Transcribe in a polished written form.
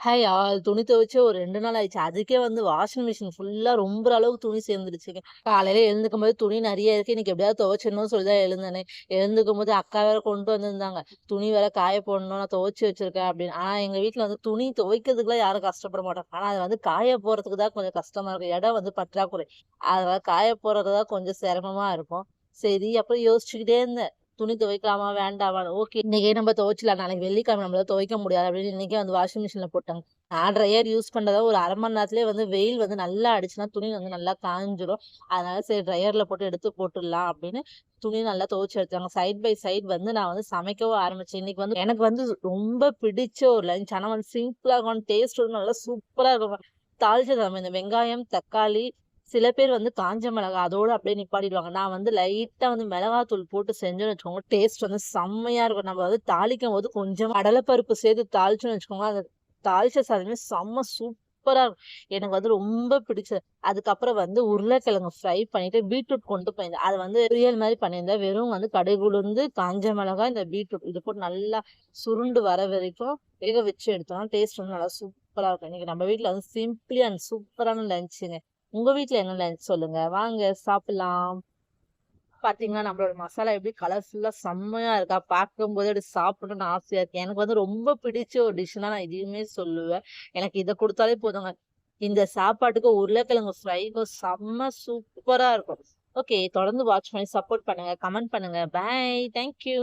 Hi all துணி துவைச்சு ஒரு 2 நாள் ஆயிடுச்சு. அதுக்கே வாஷிங் மிஷின் ஃபுல்லா ரொம்புற அளவுக்கு துணி சேர்ந்துருச்சுங்க. காலையில எழுந்துக்கும்போது துணி நெறைய இருக்கு. இன்னைக்கு எப்படியாவது துவைச்சிடணும்னு சொல்லி தான் எழுந்தேனே. எழுந்துக்கும்போது அக்கா வேற கொண்டு வந்திருந்தாங்க. துணி வேற காய போடணும். நான் துவைச்சு வச்சிருக்கேன் அப்படின்னு. ஆனா எங்க வீட்ல துணி துவைக்கிறதுக்குலாம் யாரும் கஷ்டப்பட மாட்டாங்க. ஆனா அது காய போடுறதுக்கு தான் கொஞ்சம் கஷ்டமா இருக்கும். இடம் பற்றாக்குறை. அதனால காய போடுறது தான் கொஞ்சம் சிரமமா இருக்கும். சரி அப்புறம் யோசிச்சுக்கிட்டே இருந்தேன். துணி துவைக்கலாமா? வேண்டாமான்னு. ஓகே. இன்னைக்கே நம்ம துவைச்சுலாம். நாளைக்கு வெள்ளிக்கிழமை நம்மளால துவைக்க முடியாது அப்படின்னு இன்னைக்கே வாஷிங் மிஷின்ல போட்டாங்க. நான் ட்ரையர் யூஸ் பண்றதா ஒரு 1/2 மணி நேரத்திலேயே வெயில் நல்லா அடிச்சுன்னா துணி நல்லா காய்ஞ்சிரும். அதனால சரி ட்ரையர்ல போட்டு எடுத்து போட்டுடலாம் அப்படின்னு துணி நல்லா துவைச்சு எடுத்தாங்க. சைட் பை சைட் நான் சமைக்கவும் ஆரம்பிச்சேன். இன்னைக்கு எனக்கு ரொம்ப பிடிச்ச ஒரு லஞ்ச். ஆனா சிம்பிளா இருக்கும். டேஸ்ட் நல்லா சூப்பரா இருக்கும். தாளிச்சது நம்ம இந்த வெங்காயம், தக்காளி, சில பேர் காஞ்ச மிளகாய் அதோட அப்படியே நிப்பாட்டிடுவாங்க. நான் லைட்டா மிளகாத்தூள் போட்டு செஞ்சோம்னு வச்சுக்கோங்க, டேஸ்ட் செம்மையா இருக்கும். நம்ம தாளிக்கும்போது கொஞ்சம் கடலைப்பருப்பு சேர்த்து தாளிச்சோம்னு வச்சுக்கோங்க, அந்த தாளிச்ச சாதமே செம்ம சூப்பரா இருக்கும். எனக்கு ரொம்ப பிடிச்சது. அதுக்கப்புறம் உருளைக்கிழங்கு ஃப்ரை பண்ணிட்டு பீட்ரூட் கொண்டு போயிருந்தேன். அது பொரியல் மாரி பண்ணியிருந்தேன். வெறும் கடுகு உளுந்து, காஞ்ச மிளகாய், இந்த பீட்ரூட் இது போட்டு நல்லா சுருண்டு வர வரைக்கும் வேக வச்சு எடுத்தோம்னா டேஸ்ட் நல்லா சூப்பரா இருக்கும். இன்னைக்கு நம்ம வீட்ல சிம்பிளி அண்ட் சூப்பரான லஞ்சுங்க. உங்க வீட்ல என்ன லஞ்ச் சொல்லுங்க? வாங்க சாப்பிடலாம். பாத்தீங்களா நம்மளோட மசாலா எப்படி கலர்ஃபுல்லா செம்மையா இருக்கா? பார்க்கும்போதே அப்படி சாப்பிடணும்னு ஆசையா இருக்கு. எனக்கு ரொம்ப பிடிச்ச ஒரு டிஷ்னா நான் இதையுமே சொல்லுவேன். எனக்கு இத குடுத்தாலே போதுங்க. இந்த சாப்பாட்டுக்கு உருளைக்கிழங்கு ஃப்ரைக்கும் செம்ம சூப்பரா இருக்கும். ஓகே. தொடர்ந்து வாட்ச் பண்ணி சப்போர்ட் பண்ணுங்க. கமெண்ட் பண்ணுங்க. பாய். Thank you.